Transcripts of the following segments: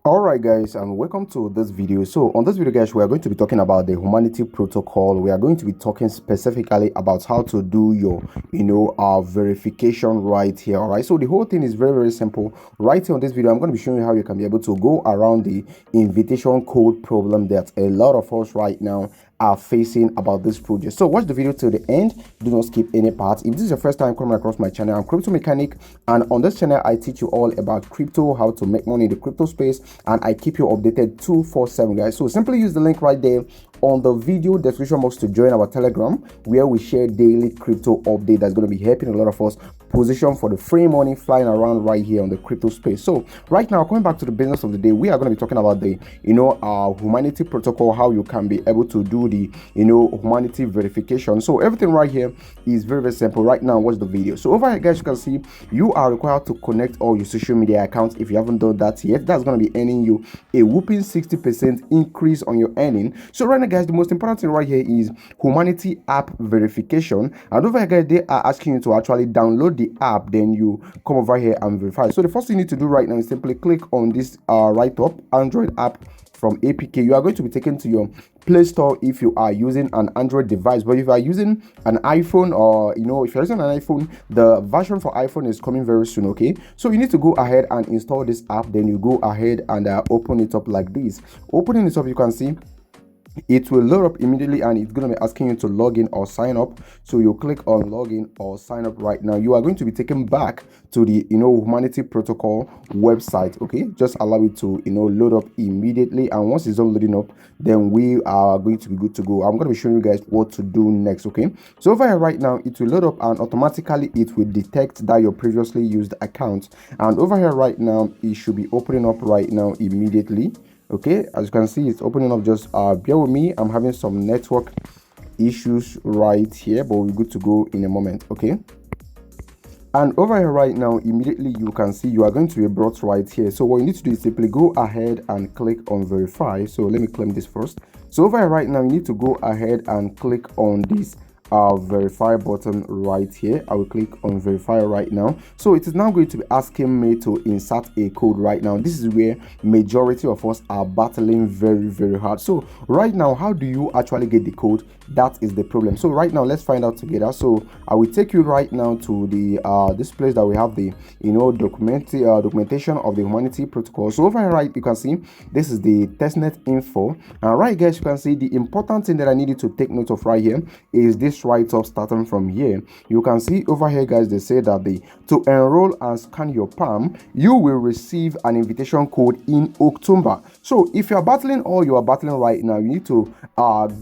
Alright guys, and welcome to this video. So on this video guys, we are going to be talking about the humanity protocol. We are going to be talking specifically about how to do your verification right here. All right, so the whole thing is very simple. Right here on this video, I'm going to be showing you how you can be able to go around the invitation code problem that a lot of us right now are facing about this project. So watch the video till the end. Do not skip any part. If this is your first time coming across my channel, I'm Crypto Mechanic, and on this channel I teach you all about crypto, how to make money in the crypto space, and I keep you updated 247 guys. So simply use the link right there on the video description box to join our Telegram, where we share daily crypto update that's going to be helping a lot of us position for the free money flying around right here on the crypto space. So right now, coming back to the business of the day, we are going to be talking about the humanity protocol, how you can be able to do the humanity verification. So everything right here is very simple. Right now, watch the video. So over here guys, you can see you are required to connect all your social media accounts. If you haven't done that yet, that's going to be earning you a whooping 60% increase on your earning. So right now guys, the most important thing right here is humanity app verification, and over here guys, they are asking you to actually download the app, then you come over here and verify. So the first thing you need to do right now is simply click on this right up Android app from APK. You are going to be taken to your Play Store if you are using an Android device, but if you are using an iPhone, or if you're using an iPhone, the version for iPhone is coming very soon. Okay, so you need to go ahead and install this app, then you go ahead and open it up like this. Opening it up, you can see it will load up immediately, and it's going to be asking you to log in or sign up. So you click on login or sign up. Right now you are going to be taken back to the humanity protocol website. Okay, just allow it to load up immediately, and once it's done loading up, then we are going to be good to go. I'm going to be showing you guys what to do next. Okay, so over here right now, it will load up, and automatically it will detect that your previously used account, and over here right now it should be opening up right now immediately. Okay, as you can see, it's opening up. Just bear with me, I'm having some network issues right here, but we're good to go in a moment. Okay, and over here right now, immediately you can see you are going to be brought right here. So what you need to do is simply go ahead and click on verify. So let me claim this first. So over here right now, you need to go ahead and click on this verify button right here. I will click on verify right now. So it is now going to be asking me to insert a code right now. This is where majority of us are battling very hard. So right now, how do you actually get the code? That is the problem. So right now, let's find out together. So I will take you right now to the this place that we have the documentation of the humanity protocol. So over here right, you can see this is the testnet info, and right guys, you can see the important thing that I need you to take note of right here is this right up. Starting from here, you can see over here guys, they say that to enroll and scan your palm, you will receive an invitation code in October. So if you are battling all you are battling right now, you need to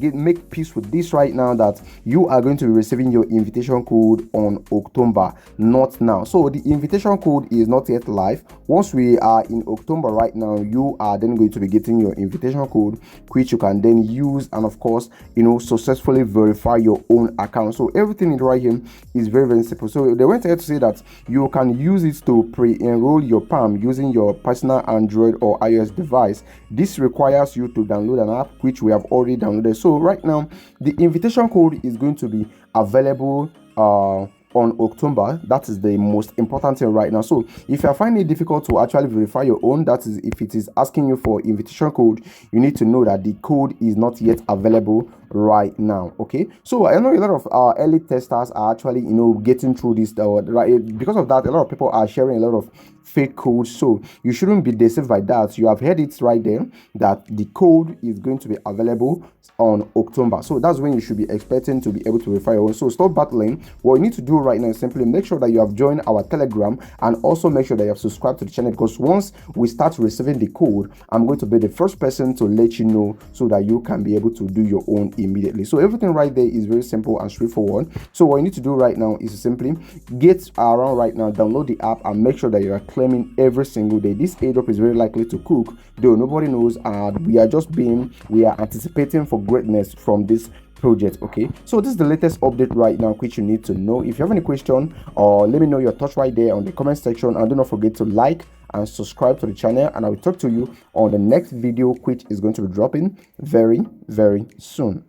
make peace with this right now, that you are going to be receiving your invitation code on October, not now. So the invitation code is not yet live. Once we are in October right now, you are then going to be getting your invitation code, which you can then use and of course successfully verify your own account. So everything in right here is very simple. So they went ahead to say that you can use it to pre-enroll your palm using your personal Android or iOS device. This requires you to download an app, which we have already downloaded. So right now the invitation code is going to be available on October. That is the most important thing right now. So if you are finding it difficult to actually verify your own, that is, if it is asking you for invitation code, you need to know that the code is not yet available right now. Okay, so I know a lot of early testers are actually getting through this right. Because of that, a lot of people are sharing a lot of fake codes, so you shouldn't be deceived by that. You have heard it right there, that the code is going to be available on October. So that's when you should be expecting to be able to verify your own. So stop battling. What you need to do right now is simply make sure that you have joined our Telegram, and also make sure that you have subscribed to the channel, because once we start receiving the code, I'm going to be the first person to let you know, so that you can be able to do your own immediately. So everything right there is very simple and straightforward. So what you need to do right now is simply get around right now, download the app, and make sure that you are claiming every single day. This airdrop is very likely to cook, though nobody knows, and we are anticipating for greatness from this project. Okay, so this is the latest update right now, which you need to know. If you have any question, or let me know your thoughts right there on the comment section, and do not forget to like and subscribe to the channel, and I will talk to you on the next video, which is going to be dropping very soon.